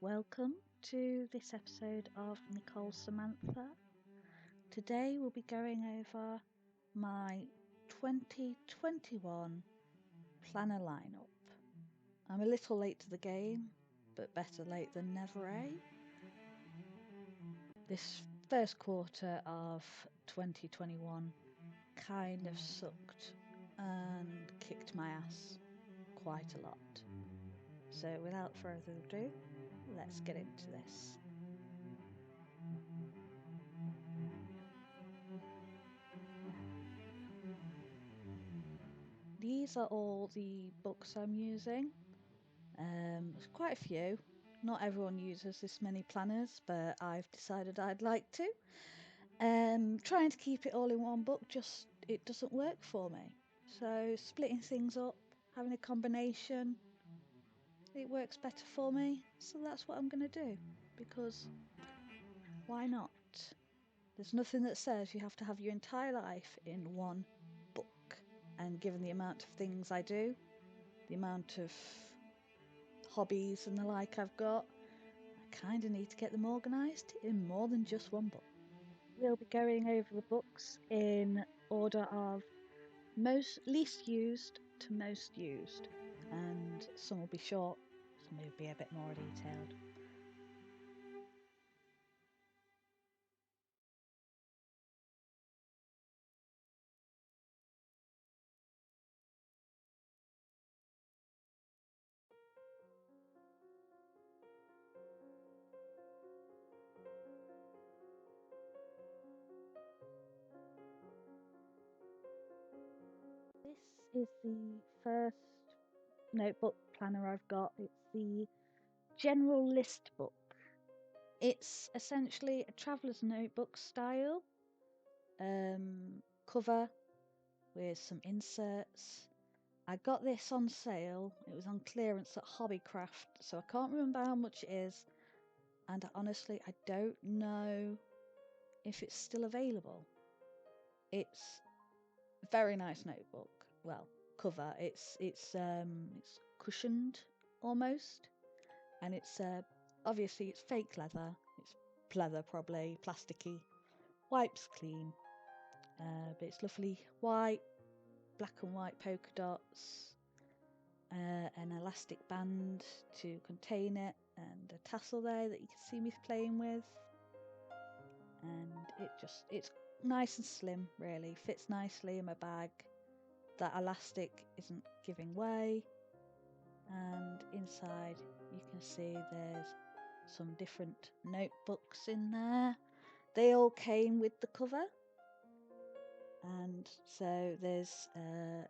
welcome to this episode of Nicole Samantha. Today we'll be going over my 2021 planner lineup. I'm a little late to the game, but better late than never, eh? This first quarter of 2021 kind of sucked and kicked my ass quite a lot. So without further ado, let's get into this. These are all the books I'm using. There's quite a few. Not everyone uses this many planners, but I've decided I'd like to. Trying to keep it all in one book, just it doesn't work for me. So splitting things up, having a combination, it works better for me. So that's what I'm going to do, because why not? There's nothing that says you have to have your entire life in one book. And given the amount of things I do, the amount of hobbies and the like I've got, I kind of need to get them organised in more than just one book. We'll be going over the books in order of least used to most used, and some will be short, some will be a bit more detailed. This is the first notebook planner I've got. It's the General List book. It's essentially a traveller's notebook style cover with some inserts. I got this on sale. It was on clearance at Hobbycraft, so I can't remember how much it is, and honestly I don't know if it's still available. It's a very nice notebook. Well, cover. It's cushioned almost, and it's obviously it's fake leather. It's leather, probably plasticky. Wipes clean, but it's lovely white, black and white polka dots, an elastic band to contain it, and a tassel there that you can see me playing with. And it's nice and slim, really fits nicely in my bag. That elastic isn't giving way, and inside you can see there's some different notebooks in there. They all came with the cover, and so there's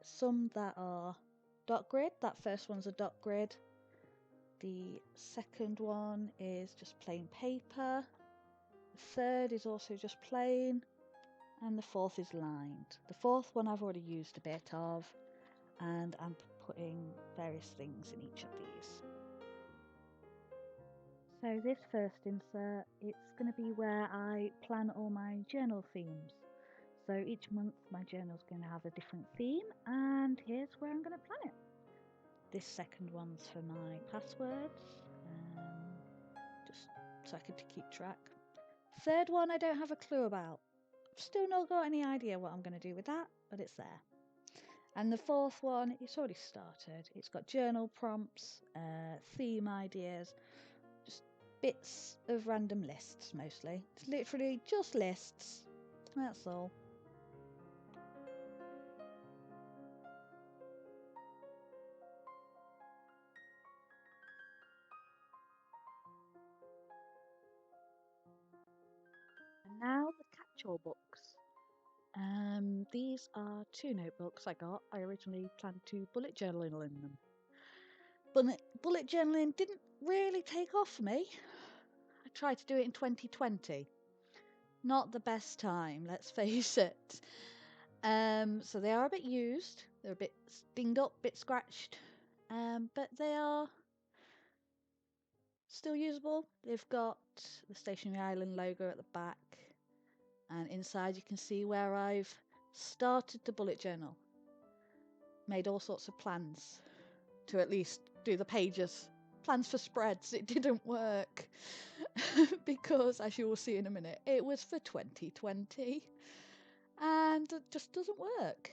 some that are dot grid. That first one's a dot grid. The second one is just plain paper. The third is also just plain, and the fourth is lined. The fourth one I've already used a bit of, and I'm putting various things in each of these. So this first insert, it's going to be where I plan all my journal themes. So each month my journal's going to have a different theme, and here's where I'm going to plan it. This second one's for my passwords, just so I can keep track. Third one I don't have a clue about. I've still not got any idea what I'm going to do with that, but it's there. And the fourth one, it's already started. It's got journal prompts, theme ideas, just bits of random lists mostly. It's literally just lists. That's all. And now the Catchall books. These are two notebooks I got. I originally planned to bullet journal in them. But bullet journaling didn't really take off for me. I tried to do it in 2020. Not the best time, let's face it. So they are a bit used. They're a bit dinged up, a bit scratched. But they are still usable. They've got the Stationery Island logo at the back, and inside you can see where I've started the bullet journal. Made all sorts of plans to at least do the pages plans for spreads, it didn't work because, as you will see in a minute, it was for 2020 and it just doesn't work.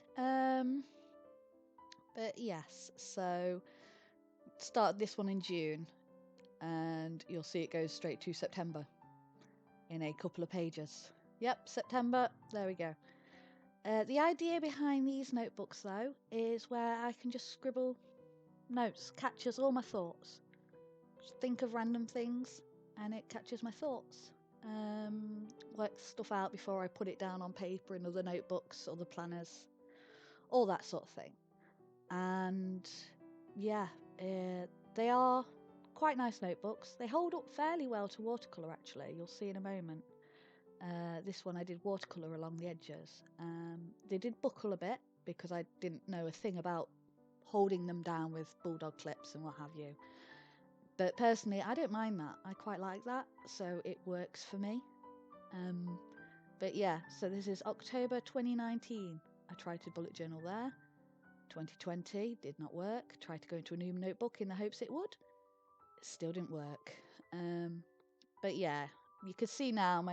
But yes, so started this one in June and you'll see it goes straight to September in a couple of pages. Yep, September, there we go. The idea behind these notebooks though is where I can just scribble notes, captures all my thoughts. Just think of random things and it catches my thoughts. Work stuff out before I put it down on paper in other notebooks, other planners, all that sort of thing. And yeah, they are quite nice notebooks. They hold up fairly well to watercolour actually, you'll see in a moment. This one I did watercolour along the edges. They did buckle a bit because I didn't know a thing about holding them down with bulldog clips and what have you. But personally, I don't mind that. I quite like that, so it works for me. But yeah, so this is October 2019. I tried to bullet journal there. 2020 did not work. Tried to go into a new notebook in the hopes it would. It still didn't work. But yeah, you can see now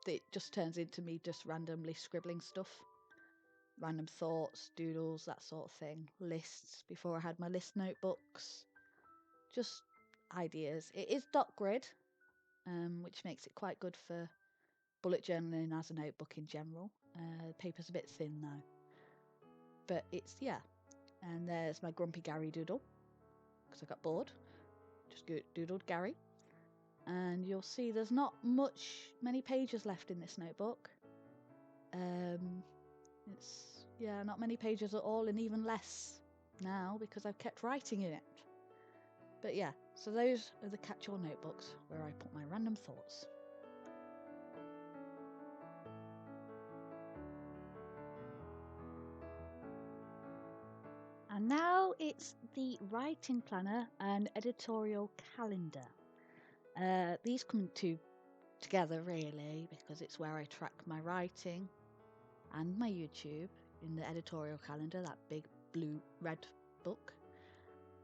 it just turns into me just randomly scribbling stuff. Random thoughts, doodles, that sort of thing. Lists before I had my list notebooks. Just ideas. It is dot grid, which makes it quite good for bullet journaling as a notebook in general. The paper's a bit thin though. But it's, yeah. And there's my Grumpy Gary doodle, because I got bored. Just doodled Gary. And you'll see there's not many pages left in this notebook. It's, yeah, not many pages at all, and even less now because I've kept writing in it. But yeah, so those are the Catchall notebooks where I put my random thoughts. And now it's the writing planner and editorial calendar. These come together really because it's where I track my writing and my YouTube in the editorial calendar, that big blue red book.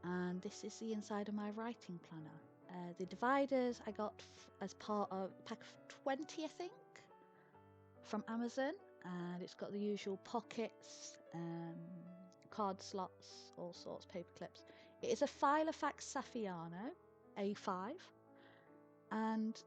And this is the inside of my writing planner. The dividers I got as part of a pack of 20, I think, from Amazon, and it's got the usual pockets, card slots, all sorts, paper clips. It is a Filofax Saffiano A5, and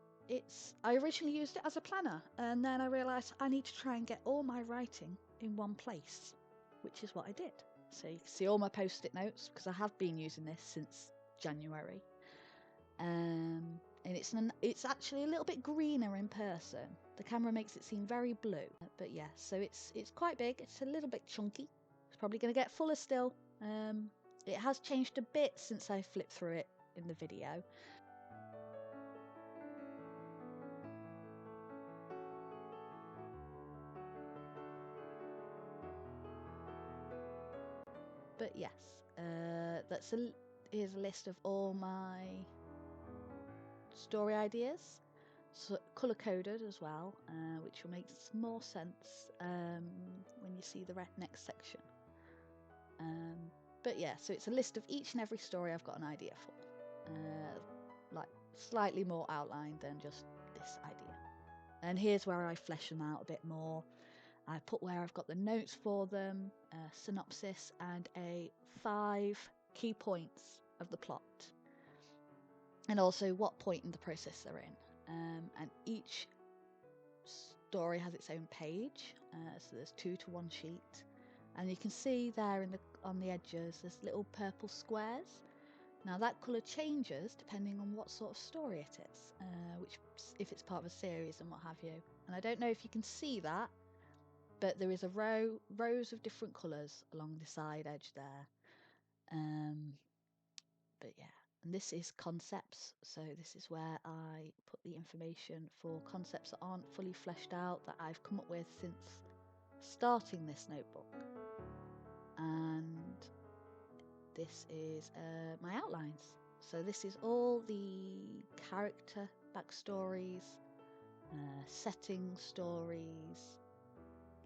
I originally used it as a planner, and then I realised I need to try and get all my writing in one place, which is what I did. So you can see all my post-it notes because I have been using this since January. And it's actually a little bit greener in person. The camera makes it seem very blue, but yeah, so it's quite big. It's a little bit chunky. It's probably going to get fuller still. It has changed a bit since I flipped through it in the video. But yes, here's a list of all my story ideas, so colour coded as well, which will make more sense when you see the next section. But yeah, so it's a list of each and every story I've got an idea for, like slightly more outlined than just this idea. And here's where I flesh them out a bit more. I put where I've got the notes for them, a synopsis, and 5 key points of the plot. And also what point in the process they're in. And each story has its own page, so there's 2 to 1 sheet. And you can see there on the edges, there's little purple squares. Now that colour changes depending on what sort of story it is, if it's part of a series and what have you. And I don't know if you can see that, but there is rows of different colours along the side edge there. But yeah, and this is concepts, so this is where I put the information for concepts that aren't fully fleshed out that I've come up with since starting this notebook. And this is my outlines. So this is all the character backstories, setting stories,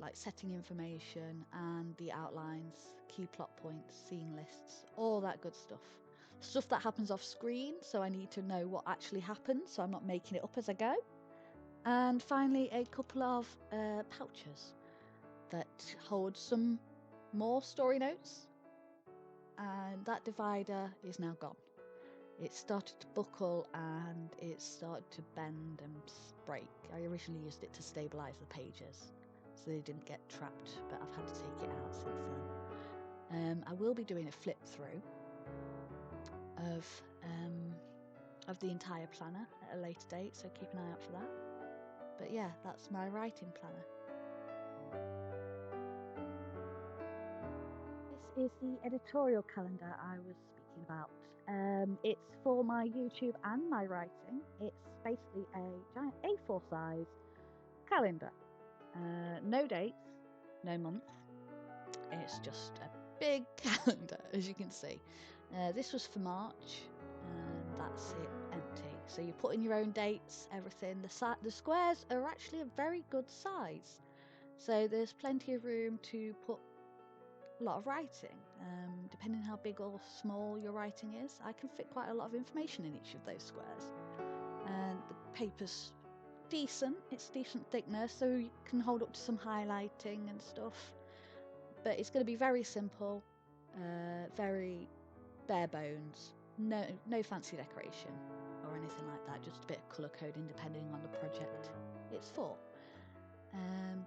like setting information, and the outlines, key plot points, scene lists, all that good stuff. stuff that happens off screen, so I need to know what actually happened, so I'm not making it up as I go. And finally, a couple of pouches that hold some more story notes, and that divider is now gone. It started to buckle and it started to bend and break. I originally used it to stabilise the pages so they didn't get trapped, but I've had to take it out since then. I will be doing a flip through of the entire planner at a later date, so keep an eye out for that. But yeah, that's my writing planner. This is the editorial calendar I was speaking about. It's for my YouTube and my writing. It's basically a giant A4 size calendar. No dates, no months. It's just a big calendar, as you can see. This was for March, and that's it, empty. So you put in your own dates, everything. The squares are actually a very good size, so there's plenty of room to put a lot of writing. Depending how big or small your writing is, I can fit quite a lot of information in each of those squares. And the paper's decent, it's decent thickness, so you can hold up to some highlighting and stuff. But it's going to be very simple, very bare bones, no fancy decoration or anything like that, just a bit of colour coding depending on the project it's for.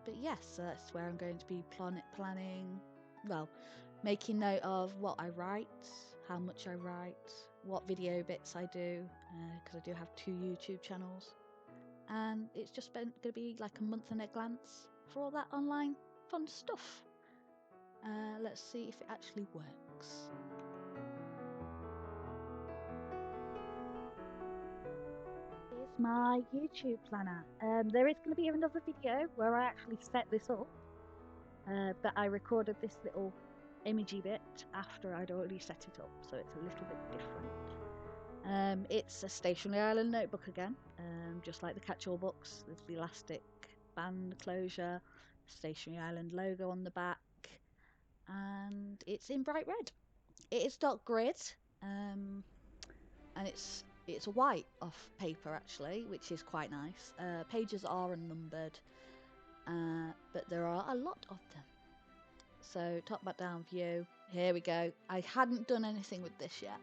But yes, so that's where I'm going to be planning, well, making note of what I write, how much I write, what video bits I do, because I do have 2 YouTube channels. And it's just going to be like a month and a glance for all that online fun stuff. Let's see if it actually works. Here's my YouTube planner. There is going to be another video where I actually set this up, but I recorded this little imagey bit after I'd already set it up, so it's a little bit different. It's a Stationery Island notebook again, just like the Catchall books, with the elastic band closure, Stationery Island logo on the back, and it's in bright red. It is dot grid, and it's white off paper actually, which is quite nice. Pages are unnumbered, but there are a lot of them. So top back down view, here we go. I hadn't done anything with this yet.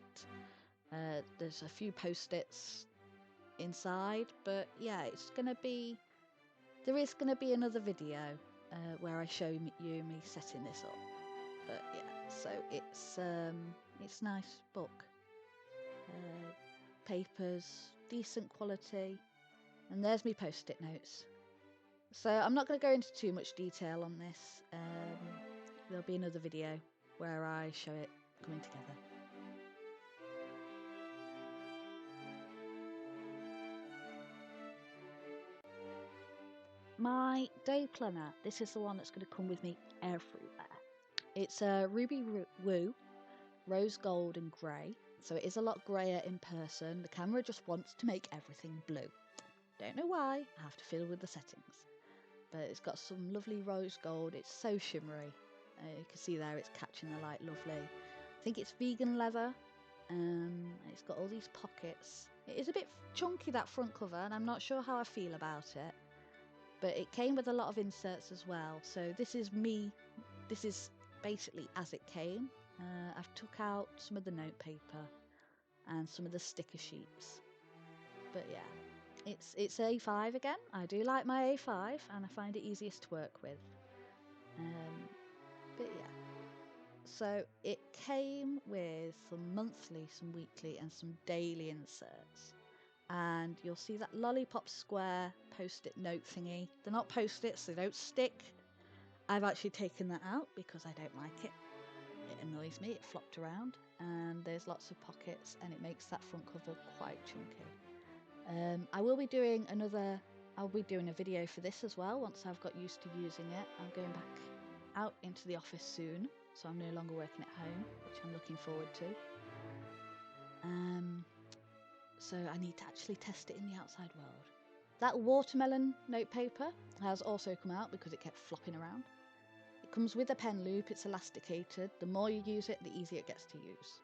There's a few post-its inside, but yeah, there is gonna be another video where I show you me setting this up. But yeah, so it's nice book. Papers, decent quality, and there's me post-it notes. So I'm not going to go into too much detail on this. There'll be another video where I show it coming together. My day planner, this is the one that's going to come with me everywhere. It's a ruby woo, rose gold and grey, so it is a lot greyer in person. The camera just wants to make everything blue. Don't know why, I have to fiddle with the settings. But it's got some lovely rose gold, it's so shimmery. You can see there it's catching the light lovely. I think it's vegan leather. It's got all these pockets. It is a bit chunky, that front cover, and I'm not sure how I feel about it. But it came with a lot of inserts as well. So this is basically as it came. I've took out some of the note paper and some of the sticker sheets. But yeah, it's A5 again. I do like my A5 and I find it easiest to work with. But yeah, so it came with some monthly, some weekly and some daily inserts. And you'll see that lollipop square post-it note thingy. They're not post-its, they don't stick. I've actually taken that out because I don't like it. It annoys me, it flopped around, and there's lots of pockets and it makes that front cover quite chunky. I will be doing I'll be doing a video for this as well once I've got used to using it. I'm going back out into the office soon, so I'm no longer working at home, which I'm looking forward to. So I need to actually test it in the outside world. That watermelon note paper has also come out because it kept flopping around. It comes with a pen loop, it's elasticated. The more you use it, the easier it gets to use.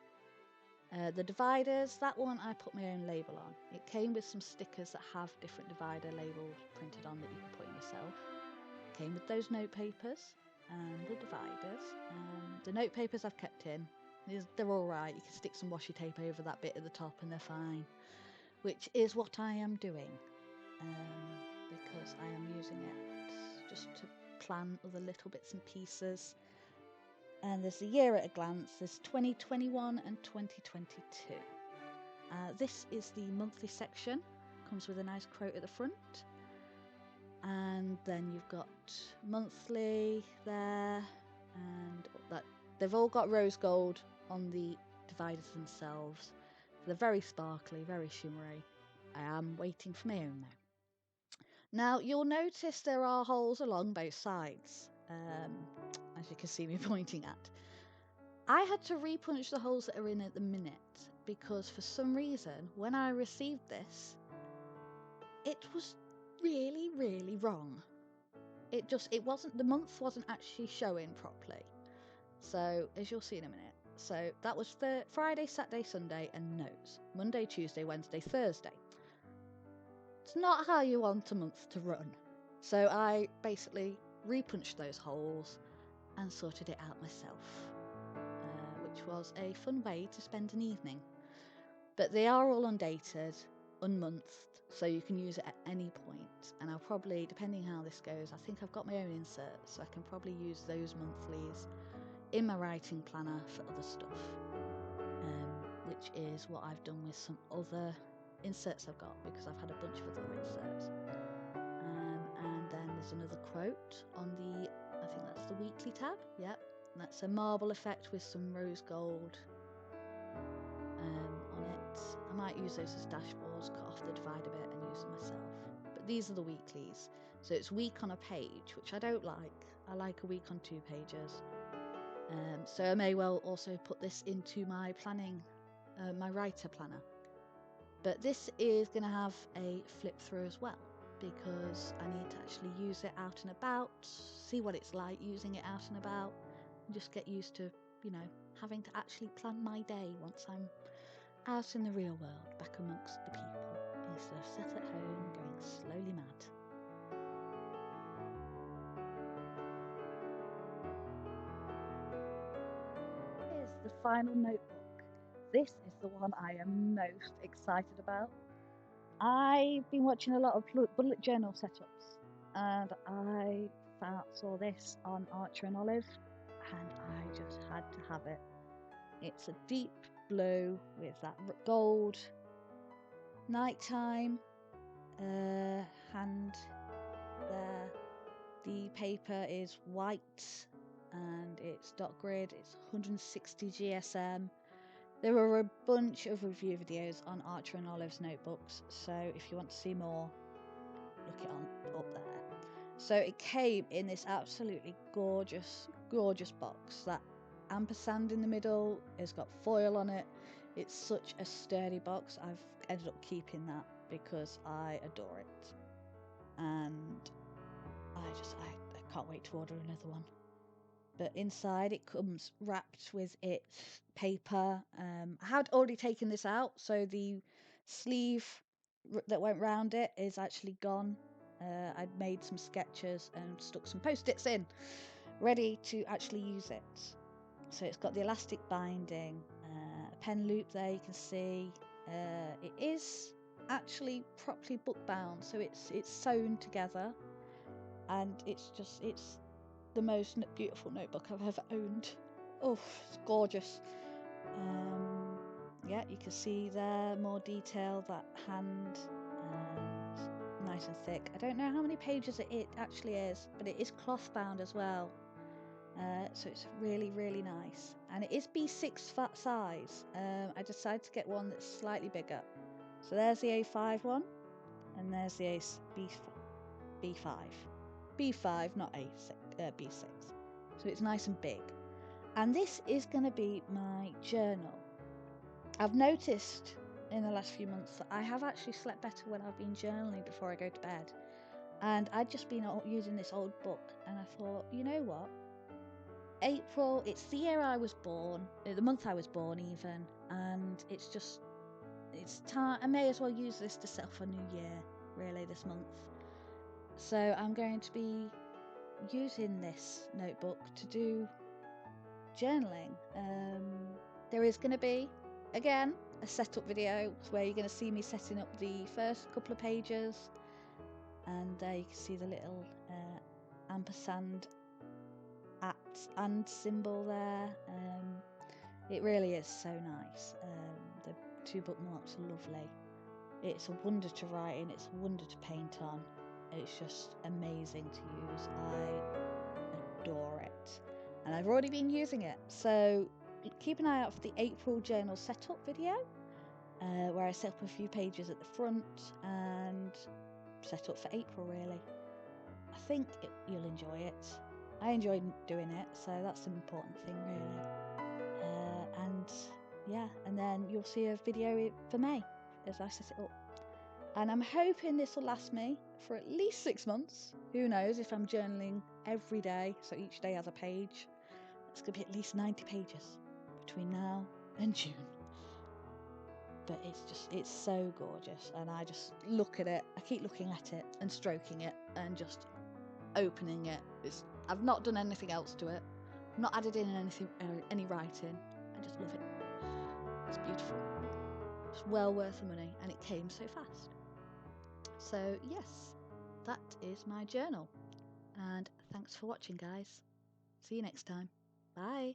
The dividers, that one I put my own label on. It came with some stickers that have different divider labels printed on that you can put in yourself. It came with those note papers and the dividers. The note papers I've kept in. They're all right. You can stick some washi tape over that bit at the top and they're fine, which is what I am doing, because I am using it just to plan other little bits and pieces. And there's the year at a glance. There's 2021 and 2022. This is the monthly section. Comes with a nice quote at the front. And then you've got monthly there, and that they've all got rose gold on the dividers themselves. They're very sparkly, very shimmery. I am waiting for my own now. You'll notice there are holes along both sides, as you can see me pointing at. I had to repunch the holes that are in at the minute because for some reason when I received this, it was really, really wrong. It wasn't, the month wasn't actually showing properly. So as you'll see in a minute. So that was Friday, Saturday, Sunday and notes. Monday, Tuesday, Wednesday, Thursday. It's not how you want a month to run. So I basically repunched those holes and sorted it out myself, which was a fun way to spend an evening. But they are all undated, unmonthed, so you can use it at any point. And I'll probably, depending how this goes, I think I've got my own inserts, so I can probably use those monthlies in my writing planner for other stuff, which is what I've done with some other inserts I've got, because I've had a bunch of other inserts. And then there's another quote on the, I think that's the weekly tab, yep. That's a marble effect with some rose gold on it. I might use those as dashboards, cut off the divider bit and use them myself. But these are the weeklies. So it's week on a page, which I don't like. I like a week on 2 pages. So I may well also put this into my planning, my writer planner. But this is going to have a flip through as well, because I need to actually use it out and about, see what it's like using it out and about, and just get used to, you know, having to actually plan my day once I'm out in the real world, back amongst the people, instead of sat at home going slowly mad. Here's the final notebook. This is the one I am most excited about. I've been watching a lot of bullet journal setups, and I saw this on Archer and Olive, and I just had to have it. It's a deep blue with that gold nighttime hand there. The paper is white and it's dot grid. It's 160 GSM. There are a bunch of review videos on Archer and Olive's notebooks, so if you want to see more, look it on up there. So it came in this absolutely gorgeous, gorgeous box. That ampersand in the middle has got foil on it. It's such a sturdy box. I've ended up keeping that because I adore it, and I can't wait to order another one. But inside it comes wrapped with its paper. I had already taken this out, so the sleeve that went round it is actually gone. I'd made some sketches and stuck some post-its in, ready to actually use it. So it's got the elastic binding, a pen loop there you can see. It is actually properly book bound, so it's sewn together, and it's the most beautiful notebook I've ever owned. Oh, it's gorgeous. Yeah, you can see there more detail, that hand, and nice and thick. I don't know how many pages it actually is, but it is cloth bound as well. So it's really, really nice, and it is B6 size. I decided to get one that's slightly bigger. So there's the A5 one, and there's the B5. B5, not A6, B6. So it's nice and big. And this is going to be my journal. I've noticed in the last few months that I have actually slept better when I've been journaling before I go to bed. And I'd just been using this old book, and I thought, you know what? April, it's the year I was born, the month I was born even, and it's time. I may as well use this to set off a new year, really, this month. So I'm going to be using this notebook to do journaling. There is going to be, again, a setup video where you're going to see me setting up the first couple of pages, and there you can see the little ampersand at and symbol there. It really is so nice. The 2 bookmarks are lovely. It's a wonder to write in, it's a wonder to paint on. It's just amazing to use. I adore it. And I've already been using it. So keep an eye out for the April journal setup video, where I set up a few pages at the front and set up for April, really. I think you'll enjoy it. I enjoyed doing it, so that's the important thing, really. And yeah, and then you'll see a video for May as I set it up. And I'm hoping this will last me for at least 6 months. Who knows, if I'm journaling every day, so each day has a page. It's going to be at least 90 pages between now and June. But it's so gorgeous, and I just look at it. I keep looking at it and stroking it and just opening it. I've not done anything else to it. I've not added in any writing. I just love it. It's beautiful. It's well worth the money, and it came so fast. So yes, that is my journal, and thanks for watching, guys. See you next time. Bye.